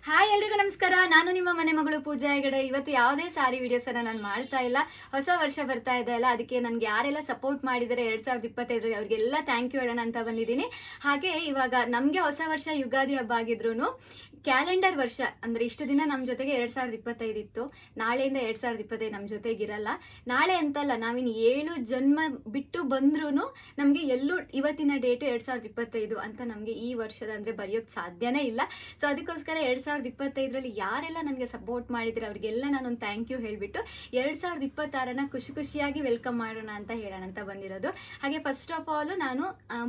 Hi ಎಲ್ರಿಗೂ ನಮಸ್ಕಾರ. ನಾನು ನಿಮ್ಮ ಮನೆ ಮಗಳು ಪೂಜಾ ಹೆಗಡೆ. ಇವತ್ತು ಯಾವುದೇ ಸಾರಿ ವಿಡಿಯೋಸನ್ನು ನಾನು ಮಾಡ್ತಾ ಇಲ್ಲ. ಹೊಸ ವರ್ಷ ಬರ್ತಾ ಇದೆ ಅಲ್ಲ, ಅದಕ್ಕೆ ನನಗೆ ಯಾರೆಲ್ಲ ಸಪೋರ್ಟ್ ಮಾಡಿದರೆ 2025 ಅವರಿಗೆಲ್ಲ ಥ್ಯಾಂಕ್ ಯು ಹೇಳೋಣ ಅಂತ ಬಂದಿದ್ದೀನಿ. ಹಾಗೆ ಇವಾಗ ನಮಗೆ ಹೊಸ ವರ್ಷ ಯುಗಾದಿ ಹಬ್ಬ ಆಗಿದ್ರು ಕ್ಯಾಲೆಂಡರ್ ವರ್ಷ ಅಂದರೆ ಇಷ್ಟು ದಿನ ನಮ್ಮ ಜೊತೆಗೆ 2025 ಇತ್ತು. ನಾಳೆಯಿಂದ 2025 ನಮ್ಮ ಜೊತೆಗಿರಲ್ಲ. ನಾಳೆ ಅಂತಲ್ಲ, ನಾವಿನ್ನು 7 ಜನ್ಮ ಬಿಟ್ಟು ಬಂದ್ರೂ ನಮಗೆ ಎಲ್ಲೂ ಇವತ್ತಿನ ಡೇಟು 2025 ಅಂತ ನಮಗೆ ಈ ವರ್ಷದ ಅಂದರೆ ಬರೆಯೋಕ್ಕೆ ಸಾಧ್ಯನೇ ಇಲ್ಲ. ಸೊ ಅದಕ್ಕೋಸ್ಕರ 2025ರಲ್ಲಿ ಯಾರೆಲ್ಲ ನನಗೆ ಸಪೋರ್ಟ್ ಮಾಡಿದ್ರೆ ಅವರಿಗೆಲ್ಲ ನಾನೊಂದು ಥ್ಯಾಂಕ್ ಯು ಹೇಳಿಬಿಟ್ಟು 2026ನ ಖುಷಿಯಾಗಿ ವೆಲ್ಕಮ್ ಮಾಡೋಣ ಅಂತ ಹೇಳೋಣ ಅಂತ ಬಂದಿರೋದು. ಹಾಗೆ ಫಸ್ಟ್ ಆಫ್ ಆಲ್ ನಾನು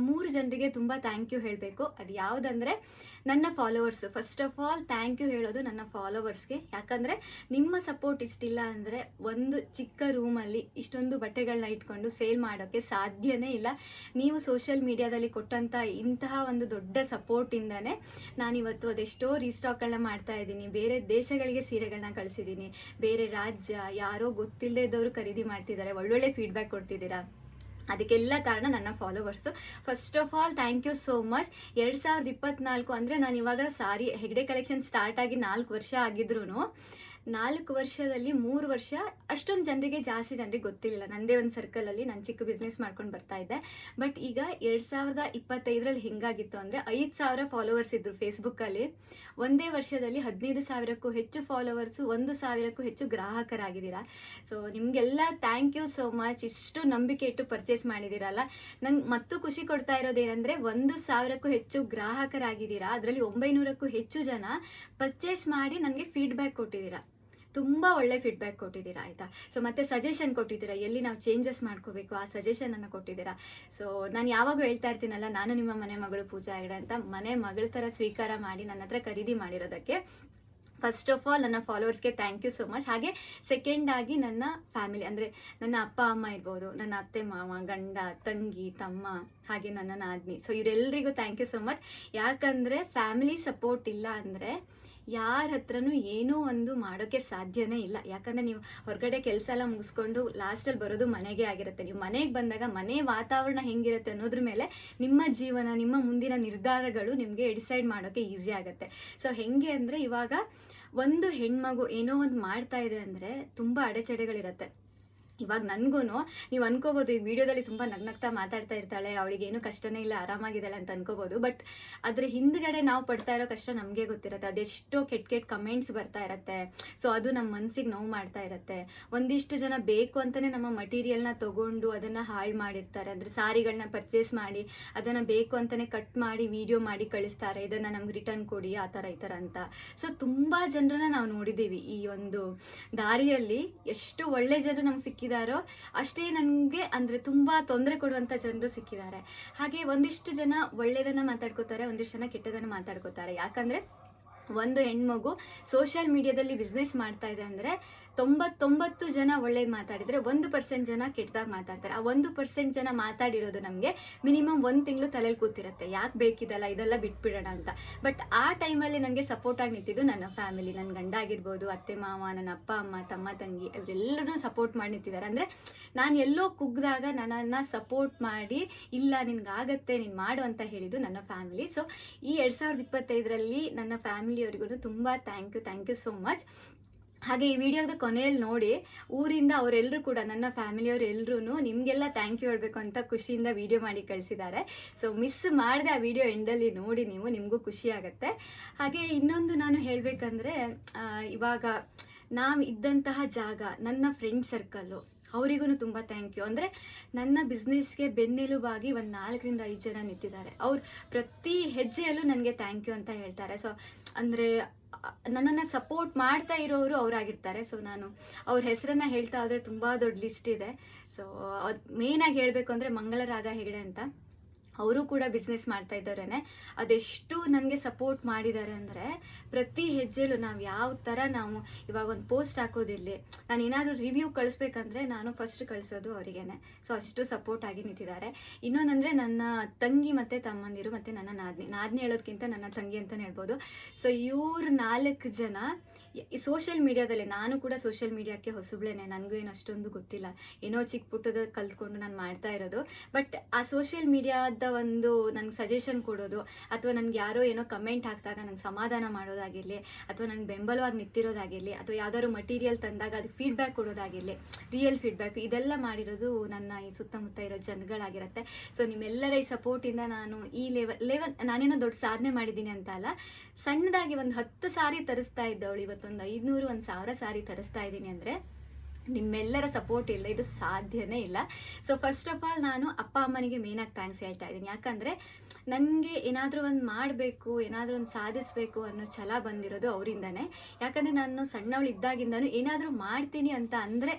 3 ಜನರಿಗೆ ತುಂಬ ಥ್ಯಾಂಕ್ ಯು ಹೇಳಬೇಕು. ಅದು ಯಾವುದಂದರೆ ನನ್ನ followers. First of all thank you ಹೇಳೋದು ನನ್ನ ಫಾಲೋವರ್ಸ್ಗೆ. ಯಾಕಂದರೆ ನಿಮ್ಮ ಸಪೋರ್ಟ್ ಇಷ್ಟಿಲ್ಲ ಅಂದರೆ ಒಂದು ಚಿಕ್ಕ ರೂಮಲ್ಲಿ ಇಷ್ಟೊಂದು ಬಟ್ಟೆಗಳನ್ನ ಇಟ್ಕೊಂಡು ಸೇಲ್ ಮಾಡೋಕ್ಕೆ ಸಾಧ್ಯನೇ ಇಲ್ಲ. ನೀವು ಸೋಷಿಯಲ್ ಮೀಡಿಯಾದಲ್ಲಿ ಕೊಟ್ಟಂಥ ಇಂತಹ ಒಂದು ದೊಡ್ಡ ಸಪೋರ್ಟಿಂದನೇ ನಾನಿವತ್ತು ಅದೆಷ್ಟೋ ರೀಸ್ಟಾಕ್ಗಳನ್ನ ಮಾಡ್ತಾ ಇದ್ದೀನಿ. ಬೇರೆ ದೇಶಗಳಿಗೆ ಸೀರೆಗಳನ್ನ ಕಳಿಸಿದ್ದೀನಿ. ಬೇರೆ ರಾಜ್ಯ ಯಾರೋ ಗೊತ್ತಿಲ್ಲದೆ ಇದ್ದವರು ಖರೀದಿ ಮಾಡ್ತಿದ್ದಾರೆ. ಒಳ್ಳೊಳ್ಳೆ ಫೀಡ್ಬ್ಯಾಕ್ ಕೊಡ್ತಿದ್ದೀರಾ. ಅದಕ್ಕೆಲ್ಲ ಕಾರಣ ನನ್ನ followers. First of all thank you so much. 2024 ಅಂದರೆ ನಾನು ಇವಾಗ ಸಾರಿ ಹೆಗ್ಡೆ ಕಲೆಕ್ಷನ್ ಸ್ಟಾರ್ಟ್ ಆಗಿ 4 ವರ್ಷ ಆಗಿದ್ರು 4 ವರ್ಷದಲ್ಲಿ 3 ವರ್ಷ ಅಷ್ಟೊಂದು ಜಾಸ್ತಿ ಜನರಿಗೆ ಗೊತ್ತಿಲ್ಲ. ನನ್ನದೇ ಒಂದು ಸರ್ಕಲಲ್ಲಿ ನಾನು ಚಿಕ್ಕ ಬಿಸ್ನೆಸ್ ಮಾಡ್ಕೊಂಡು ಬರ್ತಾ ಇದ್ದೆ. ಬಟ್ ಈಗ 2025ರಲ್ಲಿ ಹೆಂಗಾಗಿತ್ತು ಅಂದರೆ 5,000 ಫಾಲೋವರ್ಸ್ ಇದ್ದರು ಫೇಸ್ಬುಕ್ಕಲ್ಲಿ. ಒಂದೇ ವರ್ಷದಲ್ಲಿ 15,000ಕ್ಕೂ ಹೆಚ್ಚು ಫಾಲೋವರ್ಸು, 1,000ಕ್ಕೂ ಹೆಚ್ಚು ಗ್ರಾಹಕರಾಗಿದ್ದೀರಾ. ಸೊ ನಿಮಗೆಲ್ಲ ಥ್ಯಾಂಕ್ ಯು ಸೋ ಮಚ್. ಇಷ್ಟು ನಂಬಿಕೆ ಇಟ್ಟು ಪರ್ಚೇಸ್ ಮಾಡಿದ್ದೀರಲ್ಲ. ನಂಗೆ ಮತ್ತು ಖುಷಿ ಕೊಡ್ತಾ ಇರೋದೇನೆಂದರೆ 1,000ಕ್ಕೂ ಹೆಚ್ಚು ಗ್ರಾಹಕರಾಗಿದ್ದೀರಾ. ಅದರಲ್ಲಿ 900ಕ್ಕೂ ಹೆಚ್ಚು ಜನ ಪರ್ಚೇಸ್ ಮಾಡಿ ನನಗೆ ಫೀಡ್ಬ್ಯಾಕ್ ಕೊಟ್ಟಿದ್ದೀರಾ. ತುಂಬ ಒಳ್ಳೆ ಫೀಡ್ಬ್ಯಾಕ್ ಕೊಟ್ಟಿದ್ದೀರಾ, ಆಯಿತಾ. ಸೊ ಮತ್ತೆ ಸಜೆಷನ್ ಕೊಟ್ಟಿದ್ದೀರಾ, ಎಲ್ಲಿ ನಾವು ಚೇಂಜಸ್ ಮಾಡ್ಕೋಬೇಕು ಆ ಸಜೆಷನನ್ನು ಕೊಟ್ಟಿದ್ದೀರಾ. ಸೊ ನಾನು ಯಾವಾಗೂ ಹೇಳ್ತಾ ಇರ್ತೀನಲ್ಲ, ನಾನು ನಿಮ್ಮ ಮನೆ ಮಗಳು ಪೂಜಾ ಹೆಗಡೆ ಅಂತ. ಮನೆ ಮಗಳ ಥರ ಸ್ವೀಕಾರ ಮಾಡಿ ನನ್ನ ಹತ್ರ ಖರೀದಿ ಮಾಡಿರೋದಕ್ಕೆ ಫಸ್ಟ್ ಆಫ್ ಆಲ್ ನನ್ನ ಫಾಲೋವರ್ಸ್ಗೆ ಥ್ಯಾಂಕ್ ಯು ಸೋ ಮಚ್. ಹಾಗೆ ಸೆಕೆಂಡ್ ಆಗಿ ನನ್ನ ಫ್ಯಾಮಿಲಿ ಅಂದರೆ ನನ್ನ ಅಪ್ಪ ಅಮ್ಮ ಇರ್ಬೋದು, ನನ್ನ ಅತ್ತೆ ಮಾವ, ಗಂಡ, ತಂಗಿ, ತಮ್ಮ, ಹಾಗೆ ನನ್ನ ನಾದಿನಿ. ಸೊ ಇವರೆಲ್ಲರಿಗೂ ಥ್ಯಾಂಕ್ ಯು ಸೋ ಮಚ್. ಯಾಕಂದರೆ ಫ್ಯಾಮಿಲಿ ಸಪೋರ್ಟ್ ಇಲ್ಲ ಅಂದರೆ ಯಾರ ಹತ್ರನೂ ಏನೂ ಒಂದು ಮಾಡೋಕ್ಕೆ ಸಾಧ್ಯನೇ ಇಲ್ಲ. ಯಾಕಂದರೆ ನೀವು ಹೊರಗಡೆ ಕೆಲಸ ಎಲ್ಲ ಮುಗಿಸ್ಕೊಂಡು ಲಾಸ್ಟಲ್ಲಿ ಬರೋದು ಮನೆಗೆ ಆಗಿರುತ್ತೆ. ನೀವು ಮನೆಗೆ ಬಂದಾಗ ಮನೆ ವಾತಾವರಣ ಹೆಂಗಿರುತ್ತೆ ಅನ್ನೋದ್ರ ಮೇಲೆ ನಿಮ್ಮ ಜೀವನ, ನಿಮ್ಮ ಮುಂದಿನ ನಿರ್ಧಾರಗಳು ನಿಮಗೆ ಡಿಸೈಡ್ ಮಾಡೋಕ್ಕೆ ಈಸಿ ಆಗುತ್ತೆ. ಸೊ ಹೆಂಗೆ ಅಂದರೆ ಇವಾಗ ಒಂದು ಹೆಣ್ಮಗು ಏನೋ ಒಂದು ಮಾಡ್ತಾ ಇದೆ ಅಂದರೆ ತುಂಬ ಅಡೆಚಣೆಗಳಿರುತ್ತೆ. ಇವಾಗ ನನಗೂ ನೀವು ಅನ್ಕೋಬೋದು, ಈ ವಿಡಿಯೋದಲ್ಲಿ ತುಂಬ ನಗ್ನಗ್ತಾ ಮಾತಾಡ್ತಾ ಇರ್ತಾಳೆ, ಅವಳಿಗೇನು ಕಷ್ಟನೇ ಇಲ್ಲ, ಆರಾಮಾಗಿದ್ದಾಳೆ ಅಂತ ಅನ್ಕೋಬೋದು. ಬಟ್ ಅದ್ರ ಹಿಂದ್ಗಡೆ ನಾವು ಪಡ್ತಾ ಇರೋ ಕಷ್ಟ ನಮಗೆ ಗೊತ್ತಿರುತ್ತೆ. ಅದೆಷ್ಟೋ ಕೆಟ್ಟ ಕಮೆಂಟ್ಸ್ ಬರ್ತಾ ಇರುತ್ತೆ. ಸೊ ಅದು ನಮ್ಮ ಮನಸ್ಸಿಗೆ ನೋವು ಮಾಡ್ತಾ ಇರುತ್ತೆ. ಒಂದಿಷ್ಟು ಜನ ಬೇಕು ಅಂತಲೇ ನಮ್ಮ ಮಟೀರಿಯಲ್ನ ತೊಗೊಂಡು ಅದನ್ನು ಹಾಳು ಮಾಡಿರ್ತಾರೆ. ಅಂದರೆ ಸಾರಿಗಳನ್ನ ಪರ್ಚೇಸ್ ಮಾಡಿ ಅದನ್ನು ಬೇಕು ಅಂತಲೇ ಕಟ್ ಮಾಡಿ ವಿಡಿಯೋ ಮಾಡಿ ಕಳಿಸ್ತಾರೆ, ಇದನ್ನು ನಮ್ಗೆ ರಿಟರ್ನ್ ಕೊಡಿ, ಆ ಥರ ಈ ಥರ ಅಂತ. ಸೊ ತುಂಬ ಜನರನ್ನ ನಾವು ನೋಡಿದ್ದೀವಿ ಈ ಒಂದು ದಾರಿಯಲ್ಲಿ. ಎಷ್ಟು ಒಳ್ಳೆ ಜನರು ನಮ್ಗೆ ಸಿಕ್ಕಿದಾರೋ ಅಷ್ಟೇ ನನಗೆ ಅಂದರೆ ತುಂಬ ತೊಂದರೆ ಕೊಡುವಂಥ ಜನರು ಸಿಕ್ಕಿದ್ದಾರೆ. ಹಾಗೆ ಒಂದಿಷ್ಟು ಜನ ಒಳ್ಳೆಯದನ್ನು ಮಾತಾಡ್ಕೋತಾರೆ, ಒಂದಿಷ್ಟು ಜನ ಕೆಟ್ಟದನ್ನು ಮಾತಾಡ್ಕೋತಾರೆ. ಯಾಕಂದರೆ ಒಂದು ಹೆಣ್ಮಗು ಸೋಷಿಯಲ್ ಮೀಡಿಯಾದಲ್ಲಿ ಬಿಸ್ನೆಸ್ ಮಾಡ್ತಾ ಇದೆ ಅಂದರೆ 99 ಜನ ಒಳ್ಳೇದು ಮಾತಾಡಿದರೆ 1% ಜನ ಕೆಟ್ಟದಾಗಿ ಮಾತಾಡ್ತಾರೆ. ಆ 1% ಜನ ಮಾತಾಡಿರೋದು ನಮಗೆ ಮಿನಿಮಮ್ 1 ತಿಂಗಳು ತಲೆಯಲ್ಲಿ ಕೂತಿರುತ್ತೆ, ಯಾಕೆ ಬೇಕಿದಲ್ಲ ಇದೆಲ್ಲ ಬಿಟ್ಬಿಡೋಣ ಅಂತ. ಬಟ್ ಆ ಟೈಮಲ್ಲಿ ನನಗೆ ಸಪೋರ್ಟಾಗಿ ನಿಂತಿದ್ದು ನನ್ನ ಫ್ಯಾಮಿಲಿ, ನನ್ನ ಗಂಡ ಆಗಿರ್ಬೋದು, ಅತ್ತೆ ಮಾವ, ನನ್ನ ಅಪ್ಪ ಅಮ್ಮ, ತಮ್ಮ ತಂಗಿ, ಇವರೆಲ್ಲರೂ ಸಪೋರ್ಟ್ ಮಾಡಿ ನಿಂತಿದ್ದಾರೆ. ಅಂದರೆ ನಾನು ಎಲ್ಲೋ ಕುಗ್ದಾಗ ನನ್ನನ್ನು ಸಪೋರ್ಟ್ ಮಾಡಿ ಇಲ್ಲ ನಿನಗಾಗತ್ತೆ, ನೀನು ಮಾಡು ಅಂತ ಹೇಳಿದ್ದು ನನ್ನ ಫ್ಯಾಮಿಲಿ. ಸೊ ಈ 2025ರಲ್ಲಿ ನನ್ನ ಫ್ಯಾಮಿಲಿಯವರಿಗೂ ತುಂಬ ಥ್ಯಾಂಕ್ ಯು ಸೋ ಮಚ್. ಹಾಗೆ ಈ ವಿಡಿಯೋದ ಕೊನೆಯಲ್ಲಿ ನೋಡಿ, ಊರಿಂದ ಅವರೆಲ್ಲರೂ ಕೂಡ ನನ್ನ ಫ್ಯಾಮಿಲಿಯವರು ಎಲ್ಲರೂ ನಿಮಗೆಲ್ಲ ಥ್ಯಾಂಕ್ ಯು ಹೇಳಬೇಕು ಅಂತ ಖುಷಿಯಿಂದ ವಿಡಿಯೋ ಮಾಡಿ ಕಳಿಸಿದ್ದಾರೆ. ಸೊ ಮಿಸ್ ಮಾಡದೆ ಆ ವಿಡಿಯೋ ಎಂಡಲ್ಲಿ ನೋಡಿ, ನಿಮಗೂ ಖುಷಿ ಆಗುತ್ತೆ. ಹಾಗೆ ಇನ್ನೊಂದು ನಾನು ಹೇಳಬೇಕಂದ್ರೆ, ಇವಾಗ ನಾವು ಇದ್ದಂತಹ ಜಾಗ, ನನ್ನ ಫ್ರೆಂಡ್ ಸರ್ಕಲ್ಲು, ಅವರಿಗೂ ತುಂಬ ಥ್ಯಾಂಕ್ ಯು. ಅಂದರೆ ನನ್ನ ಬಿಸ್ನೆಸ್ಗೆ ಬೆನ್ನೆಲುಬಾಗಿ ಒಂದು 4ರಿಂದ 5 ಜನ ನಿಂತಿದ್ದಾರೆ. ಅವ್ರು ಪ್ರತಿ ಹೆಜ್ಜೆಯಲ್ಲೂ ನನಗೆ ಥ್ಯಾಂಕ್ ಯು ಅಂತ ಹೇಳ್ತಾರೆ. ಸೊ ಅಂದರೆ ನನ್ನನ್ನು ಸಪೋರ್ಟ್ ಮಾಡ್ತಾ ಇರೋರು ಅವರಾಗಿರ್ತಾರೆ. ಸೊ ನಾನು ಅವ್ರ ಹೆಸರನ್ನು ಹೇಳ್ತಾ ಹೋದರೆ ತುಂಬ ದೊಡ್ಡ ಲಿಸ್ಟ್ ಇದೆ. ಸೊ ಅದು ಮೇಯ್ನಾಗಿ ಹೇಳಬೇಕು ಅಂದರೆ ಮಂಗಳರಾಗ ಹೆಗಡೆ ಅಂತ, ಅವರು ಕೂಡ ಬಿಸ್ನೆಸ್ ಮಾಡ್ತಾ ಇದ್ದವರೇನೆ. ಅದೆಷ್ಟು ನನಗೆ ಸಪೋರ್ಟ್ ಮಾಡಿದ್ದಾರೆ ಅಂದರೆ ಪ್ರತಿ ಹೆಜ್ಜೆಲೂ ನಾವು ಯಾವ ಥರ ನಾವು ಇವಾಗ ಒಂದು ಪೋಸ್ಟ್ ಹಾಕೋದಿಲ್ಲಿ, ನಾನು ಏನಾದರೂ ರಿವ್ಯೂ ಕಳಿಸ್ಬೇಕಂದ್ರೆ ನಾನು ಫಸ್ಟ್ ಕಳಿಸೋದು ಅವರಿಗೇನೆ. ಸೊ ಅಷ್ಟು ಸಪೋರ್ಟ್ ಆಗಿ ನಿಂತಿದ್ದಾರೆ. ಇನ್ನೊಂದಂದರೆ ನನ್ನ ತಂಗಿ ಮತ್ತು ತಮ್ಮಂದಿರು ಮತ್ತು ನನ್ನ ನಾದಿನಿ ಹೇಳೋದಕ್ಕಿಂತ ನನ್ನ ತಂಗಿ ಅಂತಲೇ ಹೇಳ್ಬೋದು. ಸೊ ಇವ್ರು 4 ಜನ ಈ ಸೋಷಿಯಲ್ ಮೀಡಿಯಾದಲ್ಲಿ ನಾನು ಕೂಡ ಸೋಷಿಯಲ್ ಮೀಡಿಯಾಕ್ಕೆ ಹೊಸಬ್ಳೇನೆ, ನನಗೂ ಏನು ಅಷ್ಟೊಂದು ಗೊತ್ತಿಲ್ಲ, ಏನೋ ಚಿಕ್ಕ ಪುಟ್ಟದ ಕಲ್ತ್ಕೊಂಡು ನಾನು ಮಾಡ್ತಾ ಇರೋದು. ಬಟ್ ಆ ಸೋಷಿಯಲ್ ಮೀಡಿಯಾದ ಒಂದು ನಂಗೆ ಸಜೆಷನ್ ಕೊಡೋದು, ಅಥವಾ ನನಗೆ ಯಾರೋ ಏನೋ ಕಮೆಂಟ್ ಹಾಕಿದಾಗ ನಂಗೆ ಸಮಾಧಾನ ಮಾಡೋದಾಗಿರಲಿ, ಅಥವಾ ನನಗೆ ಬೆಂಬಲವಾಗಿ ನಿಂತಿರೋದಾಗಿರಲಿ, ಅಥವಾ ಯಾವ್ದಾದ್ರು ಮಟೀರಿಯಲ್ ತಂದಾಗ ಅದಕ್ಕೆ ಫೀಡ್ಬ್ಯಾಕ್ ಕೊಡೋದಾಗಿರಲಿ, ರಿಯಲ್ ಫೀಡ್ಬ್ಯಾಕ್, ಇದೆಲ್ಲ ಮಾಡಿರೋದು ನನ್ನ ಈ ಸುತ್ತಮುತ್ತ ಇರೋ ಜನಗಳಾಗಿರುತ್ತೆ. ಸೊ ನಿಮ್ಮೆಲ್ಲರ ಈ ಸಪೋರ್ಟಿಂದ ನಾನು ಈ ಲೆವೆಲ್ ನಾನೇನೋ ದೊಡ್ಡ ಸಾಧನೆ ಮಾಡಿದ್ದೀನಿ ಅಂತ ಅಲ್ಲ, ಸಣ್ಣದಾಗಿ ಒಂದು 10 ಸಾರಿ ತರಿಸ್ತಾ ಇದ್ದವಳು ಇವತ್ತೊಂದು 500 1000 ಸಾರಿ ತರಿಸ್ತಾ ಇದ್ದೀನಿ ಅಂದರೆ ನಿಮ್ಮೆಲ್ಲರ ಸಪೋರ್ಟ್ ಇಲ್ಲ, ಇದು ಸಾಧ್ಯನೇ ಇಲ್ಲ. ಸೊ ಫಸ್ಟ್ ಆಫ್ ಆಲ್ ನಾನು ಅಪ್ಪ ಅಮ್ಮನಿಗೆ ಮೇನಾಗಿ ಥ್ಯಾಂಕ್ಸ್ ಹೇಳ್ತಾ ಇದ್ದೀನಿ. ಯಾಕಂದರೆ ನನಗೆ ಏನಾದರೂ ಒಂದು ಮಾಡಬೇಕು, ಏನಾದರೂ ಒಂದು ಸಾಧಿಸಬೇಕು ಅನ್ನೋ ಛಲ ಬಂದಿರೋದು ಅವರಿಂದನೇ. ಯಾಕಂದರೆ ನಾನು ಸಣ್ಣವಳು ಇದ್ದಾಗಿಂದನೂ ಏನಾದರೂ ಮಾಡ್ತೀನಿ ಅಂತ ಅಂದರೆ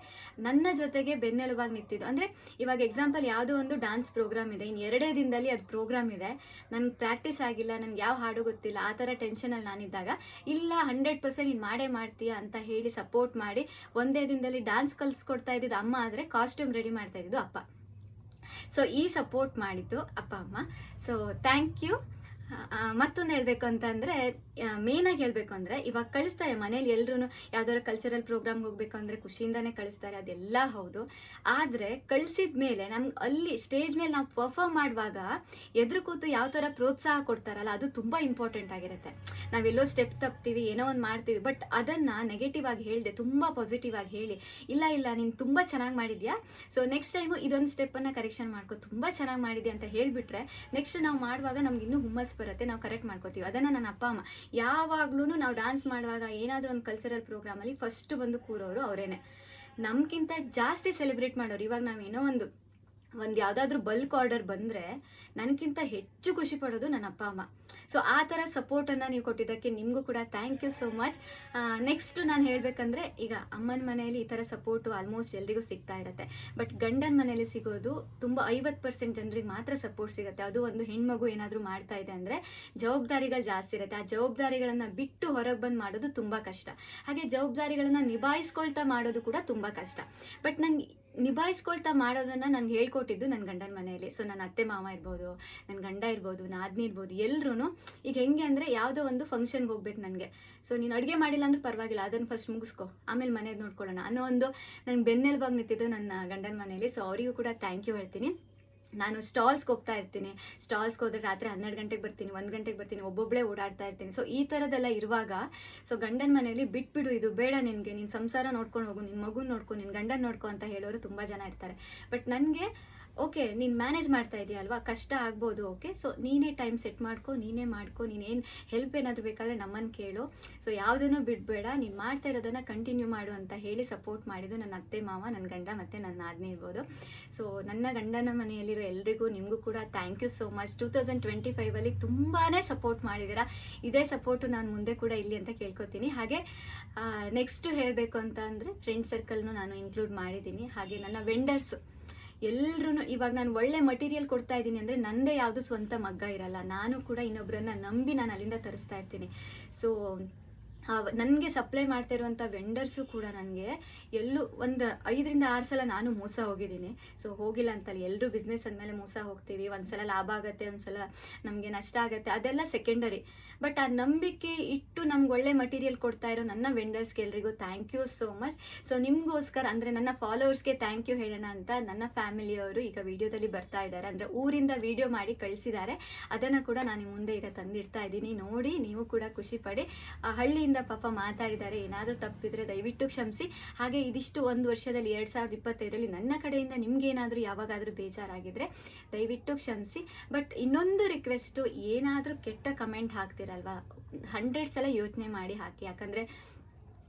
ನನ್ನ ಜೊತೆಗೆ ಬೆನ್ನೆಲುಬಾಗಿ ನಿಂತಿದ್ದು. ಅಂದರೆ ಇವಾಗ ಎಕ್ಸಾಂಪಲ್ ಯಾವುದೋ ಒಂದು ಡ್ಯಾನ್ಸ್ ಪ್ರೋಗ್ರಾಮ್ ಇದೆ, ಇನ್ನು 2 ದಿನದಲ್ಲಿ ಅದು ಪ್ರೋಗ್ರಾಮ್ ಇದೆ, ನನಗೆ ಪ್ರಾಕ್ಟೀಸ್ ಆಗಿಲ್ಲ, ನನಗೆ ಯಾವ ಹಾಡು ಗೊತ್ತಿಲ್ಲ, ಆ ಥರ ಟೆನ್ಷನಲ್ಲಿ ನಾನಿದ್ದಾಗ ಇಲ್ಲ 100% ನೀನು ಮಾಡೇ ಮಾಡ್ತೀಯಾ ಅಂತ ಹೇಳಿ ಸಪೋರ್ಟ್ ಮಾಡಿ ಒಂದೇ ದಿನದಲ್ಲಿ ಡ್ಯಾನ್ಸ್ ಕಲಿಸ್ಕೊಡ್ತಾ ಇದ್ದಿದ್ದು ಅಮ್ಮ, ಆದರೆ ಕಾಸ್ಟ್ಯೂಮ್ ರೆಡಿ ಮಾಡ್ತಾ ಇದ್ದಿದ್ದು ಅಪ್ಪ. ಸೊ ಈ ಸಪೋರ್ಟ್ ಮಾಡಿದ್ದು ಅಪ್ಪ ಅಮ್ಮ. So thank you. ಮತ್ತೊಂದು ಹೇಳಬೇಕು ಅಂತಂದರೆ, ಮೇನಾಗಿ ಹೇಳಬೇಕು ಅಂದರೆ ಇವಾಗ ಕಳಿಸ್ತಾರೆ ಮನೇಲಿ ಎಲ್ಲರೂ, ಯಾವ್ದಾದ್ರು ಕಲ್ಚರಲ್ ಪ್ರೋಗ್ರಾಮ್ಗೆ ಹೋಗಬೇಕು ಅಂದರೆ ಖುಷಿಯಿಂದನೇ ಕಳಿಸ್ತಾರೆ, ಅದೆಲ್ಲ ಹೌದು. ಆದರೆ ಕಳಿಸಿದ ಮೇಲೆ ನಮ್ಗೆ ಅಲ್ಲಿ ಸ್ಟೇಜ್ ಮೇಲೆ ನಾವು ಪರ್ಫಾರ್ಮ್ ಮಾಡುವಾಗ ಎದುರು ಕೂತು ಯಾವ ಥರ ಪ್ರೋತ್ಸಾಹ ಕೊಡ್ತಾರಲ್ಲ, ಅದು ತುಂಬ ಇಂಪಾರ್ಟೆಂಟ್ ಆಗಿರುತ್ತೆ. ನಾವೆಲ್ಲೋ ಸ್ಟೆಪ್ ತಪ್ತೀವಿ, ಏನೋ ಒಂದು ಮಾಡ್ತೀವಿ, ಬಟ್ ಅದನ್ನು ನೆಗೆಟಿವ್ ಆಗಿ ಹೇಳಿದೆ ತುಂಬ ಪಾಸಿಟಿವ್ ಆಗಿ ಹೇಳಿ, ಇಲ್ಲ ನೀನು ತುಂಬ ಚೆನ್ನಾಗಿ ಮಾಡಿದ್ಯಾ, ಸೊ ನೆಕ್ಸ್ಟ್ ಟೈಮು ಇದೊಂದು ಸ್ಟೆಪ್ಪನ್ನು ಕರೆಕ್ಷನ್ ಮಾಡ್ಕೊ, ತುಂಬ ಚೆನ್ನಾಗಿ ಮಾಡಿದ್ಯಾ ಅಂತ ಹೇಳಿಬಿಟ್ರೆ ನೆಕ್ಸ್ಟ್ ನಾವು ಮಾಡುವಾಗ ನಮ್ಗೆ ಇನ್ನೂ ಹುಮ್ಮಸ್ ಬರುತ್ತೆ, ನಾವು ಕರೆಕ್ಟ್ ಮಾಡ್ಕೋತೀವಿ. ಅದನ್ನು ನನ್ನ ಅಪ್ಪ ಅಮ್ಮ ಯಾವಾಗ್ಲೂ ನಾವು ಡ್ಯಾನ್ಸ್ ಮಾಡುವಾಗ ಏನಾದರೂ ಒಂದು ಕಲ್ಚರಲ್ ಪ್ರೋಗ್ರಾಮಲ್ಲಿ ಫಸ್ಟ್ ಬಂದು ಕೂರೋರು ಅವರೇನೆ, ನಮ್ಗಿಂತ ಜಾಸ್ತಿ ಸೆಲೆಬ್ರೇಟ್ ಮಾಡೋರು. ಇವಾಗ ನಾವೇನೋ ಒಂದು ಯಾವುದಾದ್ರೂ ಬಲ್ಕ್ ಆರ್ಡರ್ ಬಂದರೆ ನನಗಿಂತ ಹೆಚ್ಚು ಖುಷಿ ಪಡೋದು ನನ್ನ ಅಪ್ಪ ಅಮ್ಮ. ಸೊ ಆ ಥರ ಸಪೋರ್ಟನ್ನು ನೀವು ಕೊಟ್ಟಿದ್ದಕ್ಕೆ ನಿಮಗೂ ಕೂಡ thank you so much. Next ನಾನು ಹೇಳಬೇಕಂದ್ರೆ, ಈಗ ಅಮ್ಮನ ಮನೆಯಲ್ಲಿ ಈ ಥರ ಸಪೋರ್ಟು ಆಲ್ಮೋಸ್ಟ್ ಎಲ್ರಿಗೂ ಸಿಗ್ತಾ ಇರುತ್ತೆ, ಬಟ್ ಗಂಡನ ಮನೇಲಿ ಸಿಗೋದು ತುಂಬ 50% ಜನರಿಗೆ ಮಾತ್ರ ಸಪೋರ್ಟ್ ಸಿಗುತ್ತೆ. ಅದು ಒಂದು ಹೆಣ್ಮಗು ಏನಾದರೂ ಮಾಡ್ತಾ ಇದೆ ಅಂದರೆ ಜವಾಬ್ದಾರಿಗಳು ಜಾಸ್ತಿ ಇರುತ್ತೆ, ಆ ಜವಾಬ್ದಾರಿಗಳನ್ನು ಬಿಟ್ಟು ಹೊರಗೆ ಬಂದು ಮಾಡೋದು ತುಂಬ ಕಷ್ಟ. ಹಾಗೆ ಜವಾಬ್ದಾರಿಗಳನ್ನು ನಿಭಾಯಿಸ್ಕೊಳ್ತಾ ಮಾಡೋದು ಕೂಡ ತುಂಬ ಕಷ್ಟ. ಬಟ್ ನಂಗೆ ನಿಭಾಯಿಸ್ಕೊಳ್ತಾ ಮಾಡೋದನ್ನು ನನಗೆ ಹೇಳ್ಕೊಟ್ಟಿದ್ದು ನನ್ನ ಗಂಡನ ಮನೆಯಲ್ಲಿ. ಸೊ ನನ್ನ ಅತ್ತೆ ಮಾವ ಇರ್ಬೋದು, ನನ್ನ ಗಂಡ ಇರ್ಬೋದು, ನಾದಿನಿ ಇರ್ಬೋದು, ಎಲ್ಲರೂ ಈಗ ಹೆಂಗೆ ಅಂದರೆ ಯಾವುದೋ ಒಂದು ಫಂಕ್ಷನ್ಗೆ ಹೋಗ್ಬೇಕು ನನಗೆ, ಸೊ ನೀನು ಅಡುಗೆ ಮಾಡಿಲ್ಲ ಅಂದ್ರೆ ಪರವಾಗಿಲ್ಲ, ಅದನ್ನು ಫಸ್ಟ್ ಮುಗಿಸ್ಕೊ, ಆಮೇಲೆ ಮನೇದು ನೋಡ್ಕೊಳ್ಳೋಣ ಅನ್ನೋ ಒಂದು ನನಗೆ ಬೆನ್ನೆಲುಬಾಗಿ ನಿಂತಿದ್ದು ನನ್ನ ಗಂಡನ ಮನೆಯಲ್ಲಿ. ಸೊ ಅವರಿಗೂ ಕೂಡ ಥ್ಯಾಂಕ್ ಯು ಹೇಳ್ತೀನಿ. ನಾನು ಸ್ಟಾಲ್ಸ್ಗೆ ಹೋಗ್ತಾ ಇರ್ತೀನಿ, ಸ್ಟಾಲ್ಸ್ಗೆ ಹೋದರೆ ರಾತ್ರಿ 12 ಗಂಟೆಗೆ ಬರ್ತೀನಿ, 1 ಗಂಟೆಗೆ ಬರ್ತೀನಿ, ಒಬ್ಬೊಬ್ಬಳೇ ಓಡಾಡ್ತಾ ಇರ್ತೀನಿ. ಸೊ ಈ ಥರದ್ದೆಲ್ಲ ಇರುವಾಗ ಸೊ ಗಂಡನ ಮನೆಯಲ್ಲಿ ಬಿಟ್ಬಿಡು, ಇದು ಬೇಡ ನಿನಗೆ, ನಿನ್ನ ಸಂಸಾರ ನೋಡ್ಕೊಂಡು ಹೋಗು, ನಿನ್ನ ಮಗುನ ನೋಡ್ಕೊ, ನಿನ್ನ ಗಂಡನ ನೋಡ್ಕೊ ಅಂತ ಹೇಳೋರು ತುಂಬ ಜನ ಇರ್ತಾರೆ. ಬಟ್ ನನಗೆ ಓಕೆ, ನೀನು ಮ್ಯಾನೇಜ್ ಮಾಡ್ತಾ ಇದೆಯಲ್ವಾ, ಕಷ್ಟ ಆಗ್ಬೋದು, ಓಕೆ, ಸೊ ನೀನೇ ಟೈಮ್ ಸೆಟ್ ಮಾಡ್ಕೊ, ನೀನೇ ಮಾಡ್ಕೊ, ನೀನೇನು ಹೆಲ್ಪ್ ಏನಾದರೂ ಬೇಕಾದರೆ ನಮ್ಮನ್ನು ಕೇಳು, ಸೊ ಯಾವುದನ್ನು ಬಿಡಬೇಡ, ನೀನು ಮಾಡ್ತಾ ಇರೋದನ್ನು ಕಂಟಿನ್ಯೂ ಮಾಡು ಅಂತ ಹೇಳಿ ಸಪೋರ್ಟ್ ಮಾಡಿದ್ದು ನನ್ನ ಅತ್ತೆ ಮಾವ, ನನ್ನ ಗಂಡ ಮತ್ತು ನನ್ನ ನಾದಿನಿ ಇರ್ಬೋದು. ಸೊ ನನ್ನ ಗಂಡನ ಮನೆಯಲ್ಲಿರೋ ಎಲ್ರಿಗೂ ನಿಮಗೂ ಕೂಡ ಥ್ಯಾಂಕ್ ಯು ಸೋ ಮಚ್. 2025 ತುಂಬಾ ಸಪೋರ್ಟ್ ಮಾಡಿದ್ದೀರಾ, ಇದೇ ಸಪೋರ್ಟು ನಾನು ಮುಂದೆ ಕೂಡ ಇಲ್ಲಿ ಅಂತ ಕೇಳ್ಕೊತೀನಿ. ಹಾಗೆ ನೆಕ್ಸ್ಟು ಹೇಳಬೇಕು ಅಂತ ಅಂದರೆ ಫ್ರೆಂಡ್ ಸರ್ಕಲ್ನು ನಾನು ಇನ್ಕ್ಲೂಡ್ ಮಾಡಿದ್ದೀನಿ. ಹಾಗೆ ನನ್ನ ವೆಂಡರ್ಸು ಎಲ್ಲರೂ, ಇವಾಗ ನಾನು ಒಳ್ಳೆ ಮಟೀರಿಯಲ್ ಕೊಡ್ತಾ ಇದ್ದೀನಿ ಅಂದರೆ ನನ್ನದೇ ಯಾವುದು ಸ್ವಂತ ಮಗ್ಗ ಇರಲ್ಲ, ನಾನು ಕೂಡ ಇನ್ನೊಬ್ಬರನ್ನ ನಂಬಿ ನಾನು ಅಲ್ಲಿಂದ ತರಿಸ್ತಾ ಇರ್ತೀನಿ. ಸೊ ನನಗೆ ಸಪ್ಲೈ ಮಾಡ್ತಾ ಇರುವಂಥ ವೆಂಡರ್ಸು ಕೂಡ ನನಗೆ ಎಲ್ಲೂ ಒಂದು 5 ರಿಂದ 6 ಸಲ ನಾನು ಮೋಸ ಹೋಗಿದ್ದೀನಿ. ಸೊ ಹೋಗಿಲ್ಲ ಅಂತಲ್ಲ, ಎಲ್ಲರೂ ಬಿಸ್ನೆಸ್ ಅಂದಮೇಲೆ ಮೋಸ ಹೋಗ್ತೀವಿ, ಒಂದು ಸಲ ಲಾಭ ಆಗುತ್ತೆ, ಒಂದು ಸಲ ನಮಗೆ ನಷ್ಟ ಆಗುತ್ತೆ, ಅದೆಲ್ಲ ಸೆಕೆಂಡರಿ. ಬಟ್ ಆ ನಂಬಿಕೆ ಇಟ್ಟು ನಮ್ಗೆ ಒಳ್ಳೆ ಮಟೀರಿಯಲ್ ಕೊಡ್ತಾ ಇರೋ ನನ್ನ ವೆಂಡರ್ಸ್ಗೆ ಎಲ್ರಿಗೂ thank you so much. So ನಿಮಗೋಸ್ಕರ ಅಂದರೆ ನನ್ನ ಫಾಲೋವರ್ಸ್ಗೆ ಥ್ಯಾಂಕ್ ಯು ಹೇಳೋಣ ಅಂತ ನನ್ನ ಫ್ಯಾಮಿಲಿಯವರು ಈಗ ವಿಡಿಯೋದಲ್ಲಿ ಬರ್ತಾ ಇದ್ದಾರೆ, ಅಂದರೆ ಊರಿಂದ ವಿಡಿಯೋ ಮಾಡಿ ಕಳಿಸಿದ್ದಾರೆ, ಅದನ್ನು ಕೂಡ ನಾನು ಮುಂದೆ ಈಗ ತಂದಿಡ್ತಾ ಇದ್ದೀನಿ. ನೋಡಿ ನೀವು ಕೂಡ ಖುಷಿ ಪಡಿ. ಹಳ್ಳಿಯಿಂದ ಪಾಪ ಮಾತಾಡಿದ್ದಾರೆ, ಏನಾದರೂ ತಪ್ಪಿದ್ರೆ ದಯವಿಟ್ಟು ಕ್ಷಮಿಸಿ. ಹಾಗೆ ಇದಿಷ್ಟು 1 ವರ್ಷದಲ್ಲಿ 2025ರಲ್ಲಿ ನನ್ನ ಕಡೆಯಿಂದ ನಿಮ್ಗೇನಾದರೂ ಯಾವಾಗಾದರೂ ಬೇಜಾರಾಗಿದ್ದರೆ ದಯವಿಟ್ಟು ಕ್ಷಮಿಸಿ. ಬಟ್ ಇನ್ನೊಂದು ರಿಕ್ವೆಸ್ಟು, ಏನಾದರೂ ಕೆಟ್ಟ ಕಮೆಂಟ್ ಹಾಕ್ತಿರಲ್ವಾ, 100 ಸಲ ಯೋಚನೆ ಮಾಡಿ ಹಾಕಿ. ಯಾಕಂದರೆ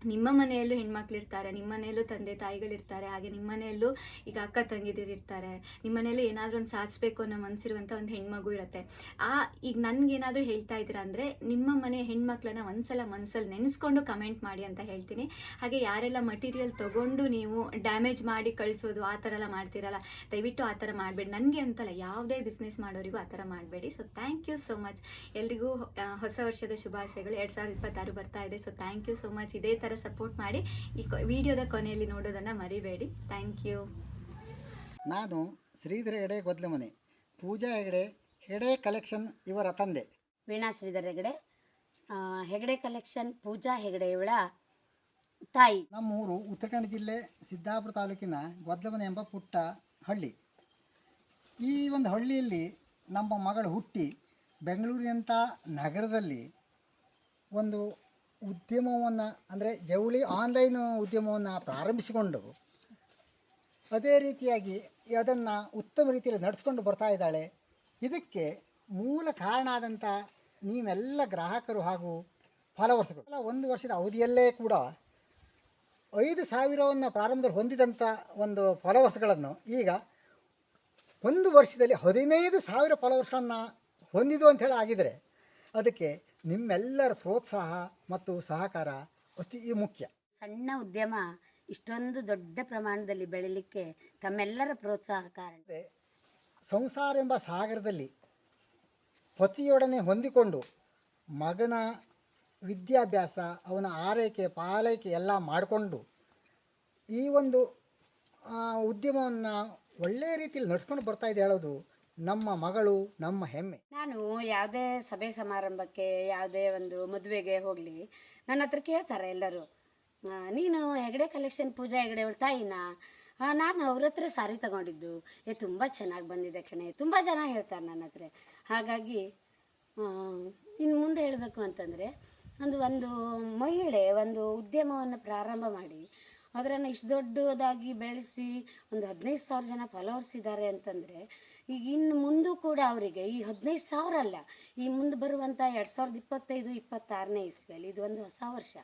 ನಿಮ್ಮ ಮನೆಯಲ್ಲೂ ಹೆಣ್ಮಕ್ಳಿರ್ತಾರೆ, ನಿಮ್ಮ ಮನೆಯಲ್ಲೂ ತಂದೆ ತಾಯಿಗಳಿರ್ತಾರೆ, ಹಾಗೆ ನಿಮ್ಮ ಮನೆಯಲ್ಲೂ ಈಗ ಅಕ್ಕ ತಂಗಿದಿರಿರ್ತಾರೆ, ನಿಮ್ಮ ಮನೆಯಲ್ಲೂ ಏನಾದರೂ ಒಂದು ಸಾಧಿಸ್ಬೇಕು ಅನ್ನೋ ಮನಸ್ಸಿರುವಂಥ ಒಂದು ಹೆಣ್ಮಗು ಇರುತ್ತೆ. ಈಗ ನನಗೇನಾದರೂ ಹೇಳ್ತಾ ಇದ್ದೀರಾ ಅಂದರೆ ನಿಮ್ಮ ಮನೆ ಹೆಣ್ಮಕ್ಳನ್ನ ಒಂದ್ಸಲ ಮನಸ್ಸಲ್ಲಿ ನೆನೆಸ್ಕೊಂಡು ಕಮೆಂಟ್ ಮಾಡಿ ಅಂತ ಹೇಳ್ತೀನಿ. ಹಾಗೆ ಯಾರೆಲ್ಲ ಮಟೀರಿಯಲ್ ತೊಗೊಂಡು ನೀವು ಡ್ಯಾಮೇಜ್ ಮಾಡಿ ಕಳಿಸೋದು ಆ ಥರ ಎಲ್ಲ ಮಾಡ್ತೀರಲ್ಲ, ದಯವಿಟ್ಟು ಆ ಥರ ಮಾಡಬೇಡಿ. ನನಗೆ ಅಂತಲ್ಲ, ಯಾವುದೇ ಬಿಸ್ನೆಸ್ ಮಾಡೋರಿಗೂ ಆ ಥರ ಮಾಡಬೇಡಿ. So thank you so much. ಎಲ್ರಿಗೂ ಹೊಸ ವರ್ಷದ ಶುಭಾಶಯಗಳು. 2026 ಬರ್ತಾ ಇದೆ. So thank you so much. ಇದೇ ಥರ ಸಪೋರ್ಟ್ ಮಾಡಿ. ಈ ವಿಡಿಯೋದ ಕೊನೆಯಲ್ಲಿ ನೋಡೋದನ್ನು ಮರಿಬೇಡಿ. Thank you. ನಾನು ಶ್ರೀಧರ ಹೆಗಡೆ ಗೊದ್ಲಮನೆ, ಪೂಜಾ ಹೆಗಡೆ, ಹೆಗಡೆ ಕಲೆಕ್ಷನ್ ಇವರ ತಂದೆ. ವೀಣಾ ಶ್ರೀಧರ್ ಹೆಗಡೆ, ಹೆಗಡೆ ಕಲೆಕ್ಷನ್ ಪೂಜಾ ಹೆಗಡೆ ಇವಳ ತಾಯಿ. ನಮ್ಮೂರು ಉತ್ತರ ಕನ್ನಡ ಜಿಲ್ಲೆ ಸಿದ್ದಾಪುರ ತಾಲೂಕಿನ ಗೊದ್ಲಮನೆ ಎಂಬ ಪುಟ್ಟ ಹಳ್ಳಿ. ಈ ಒಂದು ಹಳ್ಳಿಯಲ್ಲಿ ನಮ್ಮ ಮಗಳು ಹುಟ್ಟಿ ಬೆಂಗಳೂರಿನಂಥ ನಗರದಲ್ಲಿ ಒಂದು ಉದ್ಯಮವನ್ನು ಅಂದರೆ ಜವಳಿ ಆನ್ಲೈನ್ ಉದ್ಯಮವನ್ನು ಪ್ರಾರಂಭಿಸಿಕೊಂಡು ಅದೇ ರೀತಿಯಾಗಿ ಅದನ್ನು ಉತ್ತಮ ರೀತಿಯಲ್ಲಿ ನಡೆಸ್ಕೊಂಡು ಬರ್ತಾ ಇದ್ದಾಳೆ. ಇದಕ್ಕೆ ಮೂಲ ಕಾರಣ ಆದಂಥ ನೀವೆಲ್ಲ ಗ್ರಾಹಕರು ಹಾಗೂ ಫಾಲೋವರ್ಸ್ಗಳು 1 ವರ್ಷದ ಅವಧಿಯಲ್ಲೇ ಕೂಡ 5,000 ಪ್ರಾರಂಭದಲ್ಲಿ ಹೊಂದಿದಂಥ ಒಂದು ಫಾಲೋವರ್ಸ್ಗಳನ್ನು ಈಗ 1 ವರ್ಷದಲ್ಲಿ 15,000 ಫಾಲೋವರ್ಸ್ಗಳನ್ನು ಹೊಂದಿದ್ದು ಅಂಥೇಳಿ ಆಗಿದರೆ ಅದಕ್ಕೆ ನಿಮ್ಮೆಲ್ಲರ ಪ್ರೋತ್ಸಾಹ ಮತ್ತು ಸಹಕಾರ ಅತಿ ಮುಖ್ಯ. ಸಣ್ಣ ಉದ್ಯಮ ಇಷ್ಟೊಂದು ದೊಡ್ಡ ಪ್ರಮಾಣದಲ್ಲಿ ಬೆಳೀಲಿಕ್ಕೆ ತಮ್ಮೆಲ್ಲರ ಪ್ರೋತ್ಸಾಹ ಕಾರಣ. ಸಂಸಾರ ಎಂಬ ಸಾಗರದಲ್ಲಿ ಪತಿಯೊಡನೆ ಹೊಂದಿಕೊಂಡು ಮಗನ ವಿದ್ಯಾಭ್ಯಾಸ, ಅವನ ಆರೈಕೆ ಪಾಲೈಕೆ ಎಲ್ಲ ಮಾಡಿಕೊಂಡು ಈ ಒಂದು ಉದ್ಯಮವನ್ನು ಒಳ್ಳೆಯ ರೀತಿಯಲ್ಲಿ ನಡ್ಸ್ಕೊಂಡು ಬರ್ತಾ ಇದೆ ಹೇಳೋದು ನಮ್ಮ ಮಗಳು, ನಮ್ಮ ಹೆಮ್ಮೆ. ನಾನು ಯಾವುದೇ ಸಭೆ ಸಮಾರಂಭಕ್ಕೆ, ಯಾವುದೇ ಒಂದು ಮದುವೆಗೆ ಹೋಗಲಿ, ನನ್ನ ಹತ್ರ ಕೇಳ್ತಾರೆ ಎಲ್ಲರೂ, ನೀನು ಹೆಗಡೆ ಕಲೆಕ್ಷನ್ ಪೂಜಾ ಹೆಗಡೆ ಅವಳ ತಾಯಿನಾ? ನಾನು ಅವ್ರ ಹತ್ರ ಸಾರಿ ತಗೊಂಡಿದ್ದು, ತುಂಬ ಚೆನ್ನಾಗಿ ಬಂದಿದೆ ಕಣೆ, ತುಂಬ ಜನ ಹೇಳ್ತಾರೆ ನನ್ನ ಹತ್ರ. ಹಾಗಾಗಿ ಇನ್ನು ಮುಂದೆ ಹೇಳಬೇಕು ಅಂತಂದರೆ ಒಂದು ಮಹಿಳೆ ಒಂದು ಉದ್ಯಮವನ್ನು ಪ್ರಾರಂಭ ಮಾಡಿ ಅದನ್ನು ಇಷ್ಟು ದೊಡ್ಡದಾಗಿ ಬೆಳೆಸಿ ಒಂದು 15,000 ಜನ ಫಾಲೋವರ್ಸ್ ಇದ್ದಾರೆ ಅಂತಂದರೆ, ಈಗ ಇನ್ನು ಮುಂದೂ ಕೂಡ ಅವರಿಗೆ ಈ 15,000 ಅಲ್ಲ, ಈ ಮುಂದೆ ಬರುವಂಥ 2025-26ನೇ ಇಸ್ವಿಯಲ್ಲಿ ಇದು ಒಂದು ಹೊಸ ವರ್ಷ.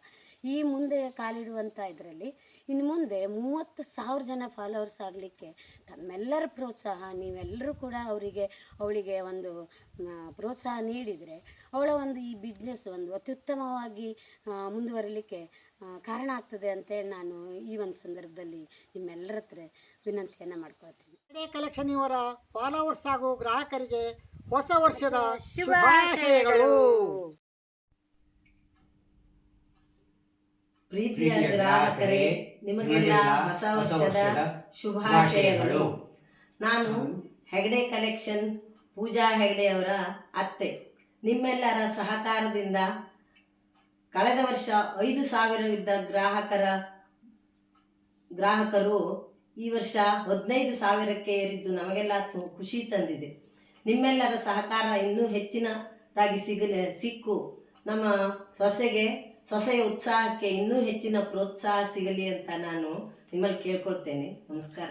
ಈ ಮುಂದೆ ಕಾಲಿಡುವಂಥ ಇದರಲ್ಲಿ ಇನ್ನು ಮುಂದೆ 30,000 ಜನ ಫಾಲೋವರ್ಸ್ ಆಗಲಿಕ್ಕೆ ತಮ್ಮೆಲ್ಲರ ಪ್ರೋತ್ಸಾಹ, ನೀವೆಲ್ಲರೂ ಕೂಡ ಅವಳಿಗೆ ಒಂದು ಪ್ರೋತ್ಸಾಹ ನೀಡಿದರೆ ಅವಳ ಒಂದು ಈ ಬಿಸ್ನೆಸ್ ಒಂದು ಅತ್ಯುತ್ತಮವಾಗಿ ಮುಂದುವರಿಲಿಕ್ಕೆ ಕಾರಣ ಆಗ್ತದೆ ಅಂತೇಳಿ ನಾನು ಈ ಒಂದು ಸಂದರ್ಭದಲ್ಲಿ ನಿಮ್ಮೆಲ್ಲರ ಹತ್ರ ವಿನಂತಿಯನ್ನು ಮಾಡ್ಕೊಳ್ತೀನಿ. ಹೆಗಡೆ ಕಲೆಕ್ಷನ್ ಇವರ ಫಾಲೋವರ್ಸ್ ಹಾಗೂ ಗ್ರಾಹಕರಿಗೆ ಹೊಸ ವರ್ಷದ ಶುಭಾಶಯಗಳು. ಪ್ರೀತಿಯ ಗ್ರಾಹಕರೇ, ನಿಮಗೆಲ್ಲ ಹೊಸ ವರ್ಷದ ಶುಭಾಶಯಗಳು. ನಾನು ಹೆಗಡೆ ಕಲೆಕ್ಷನ್ ಪೂಜಾ ಹೆಗಡೆ ಅವರ ಅತ್ತೆ. ನಿಮ್ಮೆಲ್ಲರ ಸಹಕಾರದಿಂದ ಕಳೆದ ವರ್ಷ 5,000 ಇದ್ದ ಗ್ರಾಹಕರು ಈ ವರ್ಷ 15,000ಕ್ಕೆ ಏರಿದ್ದು ನಮಗೆಲ್ಲ ಖುಷಿ ತಂದಿದೆ. ನಿಮ್ಮೆಲ್ಲರ ಸಹಕಾರ ಇನ್ನೂ ಹೆಚ್ಚಿನದಾಗಿ ಸಿಕ್ಕು ನಮ್ಮ ಸೊಸೆಯ ಉತ್ಸಾಹಕ್ಕೆ ಇನ್ನೂ ಹೆಚ್ಚಿನ ಪ್ರೋತ್ಸಾಹ ಸಿಗಲಿ ಅಂತ ನಾನು ನಿಮ್ಮಲ್ಲಿ ಕೇಳ್ಕೊಳ್ತೇನೆ. ನಮಸ್ಕಾರ.